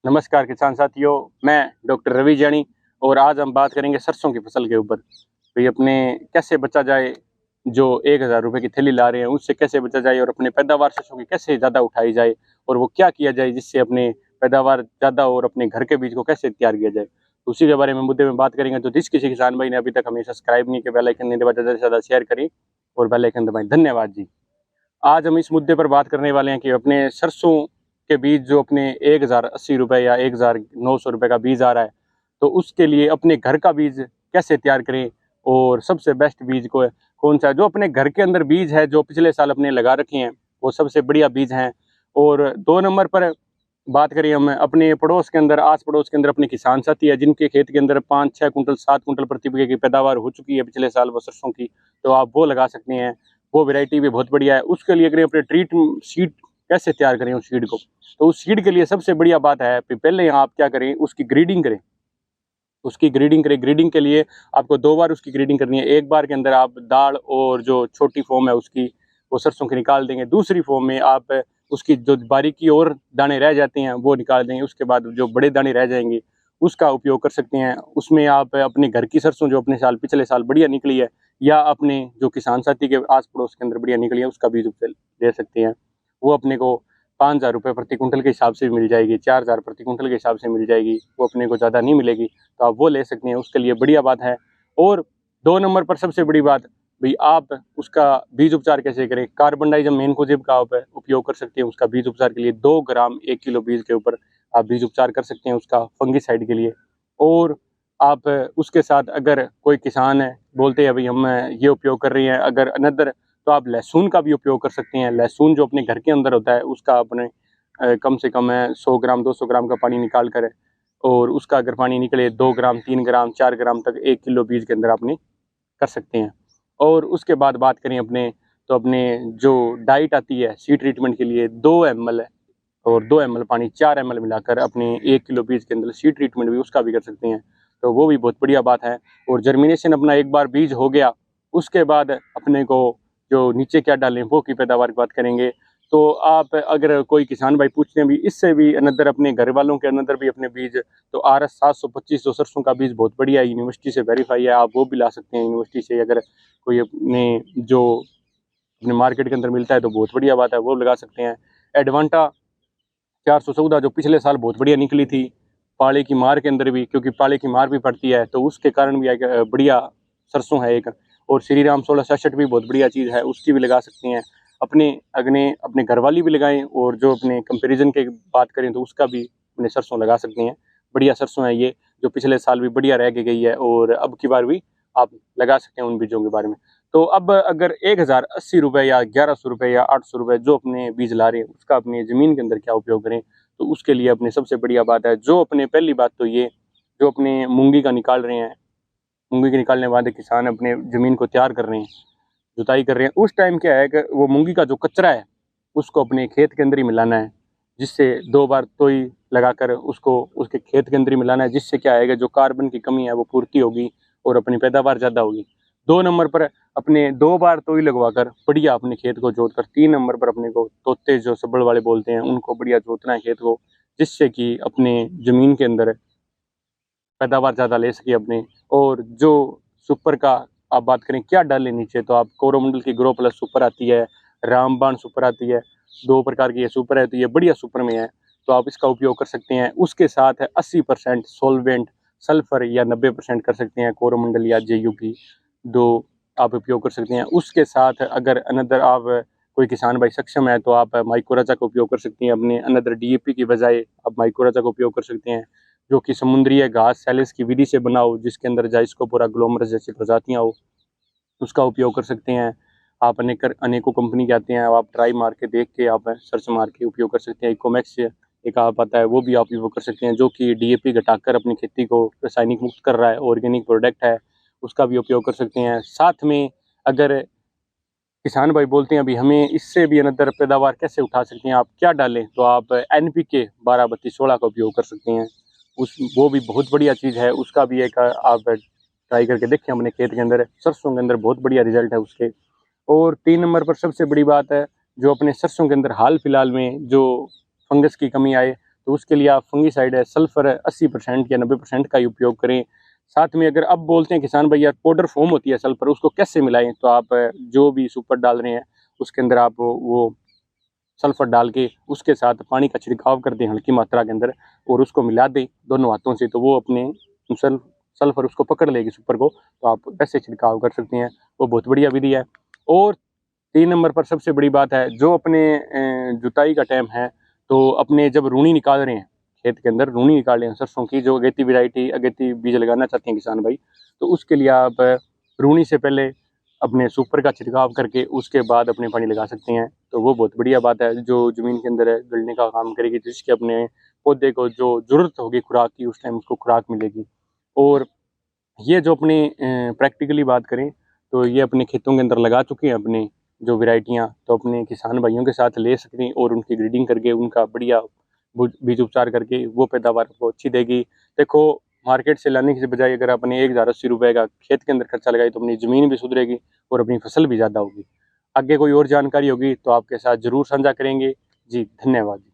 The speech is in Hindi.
नमस्कार किसान साथियों, मैं डॉक्टर रवि जानी और आज हम बात करेंगे सरसों की फसल के ऊपर। भाई अपने कैसे बचा जाए, जो 1000 रुपये की थैली ला रहे हैं उससे कैसे बचा जाए और अपने पैदावार सरसों की कैसे ज़्यादा उठाई जाए और वो क्या किया जाए जिससे अपने पैदावार ज़्यादा और अपने घर के बीज को कैसे तैयार किया जाए, तो उसी के बारे में मुद्दे में बात करेंगे। तो जिस किसी किसान भाई ने अभी तक हमें सब्सक्राइब नहीं किया, बेल आइकन नहीं दबाया, ज़्यादा से ज़्यादा शेयर करें और बेल आइकन दबाएं। धन्यवाद जी। आज हम इस मुद्दे पर बात करने वाले हैं कि अपने सरसों के बीज जो अपने 1080 रुपये या 1900 रुपये का बीज आ रहा है, तो उसके लिए अपने घर का बीज कैसे तैयार करें और सबसे बेस्ट बीज को कौन सा है। जो अपने घर के अंदर बीज है जो पिछले साल अपने लगा रखे हैं वो सबसे बढ़िया बीज हैं। और 2 नंबर पर बात करें हम अपने पड़ोस के अंदर, आस पड़ोस के अंदर अपने किसान साथी है जिनके खेत के अंदर 5-6 कुंटल 7 कुंटल प्रति बीघे की पैदावार हो चुकी है पिछले साल वो सरसों की, तो आप वो लगा सकते हैं। वो वैरायटी भी बहुत बढ़िया है। उसके लिए करें अपने ट्रीट सीड कैसे तैयार करें उस सीड को, तो उस सीड के लिए सबसे बढ़िया बात है पहले आप क्या करें, उसकी ग्रीडिंग करें। ग्रीडिंग के लिए आपको 2 बार उसकी ग्रीडिंग करनी है। एक बार के अंदर आप दाल और जो छोटी फॉर्म है उसकी वो सरसों की निकाल देंगे। दूसरी फॉर्म में आप उसकी जो बारीकी और दाने रह जाते हैं वो निकाल देंगे। उसके बाद जो बड़े दाने रह जाएंगे उसका उपयोग कर सकते हैं। उसमें आप अपने घर की सरसों जो अपने पिछले साल बढ़िया निकली है या अपने जो किसान साथी के आस पड़ोस के अंदर बढ़िया निकली है उसका बीज ले सकते हैं। वो अपने को 5000 रुपये प्रति कुंटल के हिसाब से मिल जाएगी, 4000 प्रति कुंटल के हिसाब से मिल जाएगी। वो अपने को ज़्यादा नहीं मिलेगी, तो आप वो ले सकते हैं। उसके लिए बढ़िया बात है। और 2 नंबर पर सबसे बड़ी बात भाई, आप उसका बीज उपचार कैसे करें। कार्बन डाइजम मेनकोजेब का आप उपयोग कर सकते हैं उसका बीज उपचार के लिए। 2 ग्राम 1 किलो बीज के ऊपर आप बीज उपचार कर सकते हैं उसका फंगीसाइड के लिए। और आप उसके साथ अगर कोई किसान है बोलते हैं भाई हम ये उपयोग कर रहे हैं, अगर अनदर तो आप लहसुन का भी उपयोग कर सकते हैं। लहसुन जो अपने घर के अंदर होता है उसका अपने कम से कम 100 ग्राम 200 ग्राम का पानी निकाल कर और उसका अगर पानी निकले 2 ग्राम 3 ग्राम 4 ग्राम तक 1 किलो बीज के अंदर आपने कर सकते हैं। और उसके बाद बात करें अपने, तो अपने जो डाइट आती है सीड ट्रीटमेंट के लिए 2 ml है और 2 ml पानी 4 ml मिलाकर अपने 1 किलो बीज के अंदर सीड ट्रीटमेंट भी उसका भी कर सकते हैं, तो वो भी बहुत बढ़िया बात है। और जर्मिनेशन अपना एक बार बीज हो गया उसके बाद अपने को जो नीचे क्या डालें वो की पैदावार की बात करेंगे। तो आप अगर कोई किसान भाई पूछते हैं भी इससे भी अनदर अपने घर वालों के अंदर भी अपने बीज, तो RS 725 जो सरसों का बीज बहुत बढ़िया है, यूनिवर्सिटी से वेरीफाई है, आप वो भी ला सकते हैं यूनिवर्सिटी से। अगर कोई अपने जो अपने मार्केट के अंदर मिलता है तो बहुत बढ़िया बात है, वो लगा सकते हैं। एडवांटा 414 जो पिछले साल बहुत बढ़िया निकली थी पाले की मार के अंदर भी, क्योंकि पाले की मार भी पड़ती है तो उसके कारण भी एक बढ़िया सरसों है एक। और श्री राम 1666 भी बहुत बढ़िया चीज़ है, उसकी भी लगा सकते हैं। अपने घर वाली भी लगाएं। और जो अपने कंपैरिजन की बात करें तो उसका भी अपने सरसों लगा सकते हैं। बढ़िया सरसों है ये, जो पिछले साल भी बढ़िया रह के गई है और अब की बार भी आप लगा सकते हैं उन बीजों के बारे में। तो अब अगर 1080 रुपये या 1100 रुपये या 800 रुपये जो अपने बीज ला रहे हैं उसका अपनी ज़मीन के अंदर क्या उपयोग करें, तो उसके लिए अपने सबसे बढ़िया बात है जो अपने पहली बात तो ये जो अपने मूंगी का निकाल रहे हैं, मूंगी के निकालने के बाद किसान अपने ज़मीन को तैयार कर रहे हैं, जुताई कर रहे हैं, उस टाइम क्या है कि वो मूंगी का जो कचरा है उसको अपने खेत के अंदर ही मिलाना है, जिससे 2 बार तोई लगाकर उसको उसके खेत के अंदर ही मिलाना है, जिससे क्या है कि जो कार्बन की कमी है वो पूर्ति होगी और अपनी पैदावार ज़्यादा होगी। 2 नंबर पर अपने 2 बार तोई लगवाकर बढ़िया अपने खेत को जोत कर, 3 नंबर पर अपने को तोते जो सबड़ वाले बोलते हैं उनको बढ़िया जोतना है खेत को, जिससे कि अपने ज़मीन के अंदर पैदावार ज़्यादा ले सके अपने। और जो सुपर का आप बात करें क्या डालें नीचे, तो आप कोरोमंडल की ग्रो प्लस सुपर आती है, रामबाण सुपर आती है, 2 प्रकार की ये सुपर है, तो ये बढ़िया सुपर में है, तो आप इसका उपयोग कर सकते हैं। उसके साथ है 80% सॉल्वेंट सल्फर या 90% कर सकते हैं कोरोमंडल या JU की 2 आप उपयोग कर सकते हैं। उसके साथ अगर अनदर आप कोई किसान भाई सक्षम है तो आप माइक्रोराजा का उपयोग कर सकते हैं। अपने अनदर DAP की बजाय आप माइक्रोराजा का उपयोग कर सकते हैं, जो कि समुद्री घास सैलिस की विधि से बना हो, जिसके अंदर जाइस्कोपोरा ग्लोमरस जैसी प्रजातियाँ हो, उसका उपयोग कर सकते हैं। आप अनेकों कंपनी के आते हैं, आप ट्राई मार के देख के आप सर्च मार के उपयोग कर सकते हैं। इकोमैक्स एक आप आता है वो भी आप उपयोग कर सकते हैं, जो कि DAP घटाकर अपनी खेती को रासायनिक मुक्त कर रहा है, ऑर्गेनिक प्रोडक्ट है, उसका भी उपयोग कर सकते हैं। साथ में अगर किसान भाई बोलते हैं अभी हमें इससे भी अनदर पैदावार कैसे उठा सकते हैं, आप क्या डालें, तो आप NPK 12-32-16 का उपयोग कर सकते हैं। वो भी बहुत बढ़िया चीज़ है, उसका भी एक आप ट्राई करके देखें अपने खेत के अंदर, सरसों के अंदर बहुत बढ़िया रिजल्ट है उसके। और 3 नंबर पर सबसे बड़ी बात है जो अपने सरसों के अंदर हाल फिलहाल में जो फंगस की कमी आए, तो उसके लिए आप फंगीसाइड है सल्फर 80% या 90% का ही उपयोग करें। साथ में अगर अब बोलते हैं किसान भाई यार पाउडर फॉर्म होती है सल्फर, उसको कैसे मिलाएं, तो आप जो भी सुपर डाल रहे हैं उसके अंदर आप वो सल्फर डाल के उसके साथ पानी का छिड़काव कर दें हल्की मात्रा के अंदर और उसको मिला दें दोनों हाथों से, तो वो अपने सल्फर उसको पकड़ लेगी सुपर को, तो आप ऐसे छिड़काव कर सकते हैं। वो बहुत बढ़िया विधि है। और 3 नंबर पर सबसे बड़ी बात है, जो अपने जुताई का टाइम है, तो अपने जब रूनी निकाल रहे हैं खेत के अंदर रूनी निकाल रहे हैं सरसों की, जो अगेती वैरायटी अगेती बीज लगाना चाहते हैं किसान भाई, तो उसके लिए आप रूनी से पहले अपने सुपर का छिड़काव करके उसके बाद अपने पानी लगा सकते हैं। तो वो बहुत बढ़िया बात है जो ज़मीन के अंदर गलने का काम करेगी, जिसके अपने पौधे को जो ज़रूरत होगी खुराक की उस टाइम उसको खुराक मिलेगी। और ये जो अपने प्रैक्टिकली बात करें तो ये अपने खेतों के अंदर लगा चुके हैं अपने जो वैरायटियाँ, तो अपने किसान भाइयों के साथ ले सकते हैं और उनकी ग्रीडिंग करके उनका बढ़िया बीज उपचार करके वो पैदावार को अच्छी देगी। देखो मार्केट से लाने की बजाय अगर अपने 1080 रुपये का खेत के अंदर खर्चा लगाए तो अपनी ज़मीन भी सुधरेगी और अपनी फसल भी ज़्यादा होगी। आगे कोई और जानकारी होगी तो आपके साथ ज़रूर साझा करेंगे। जी धन्यवाद।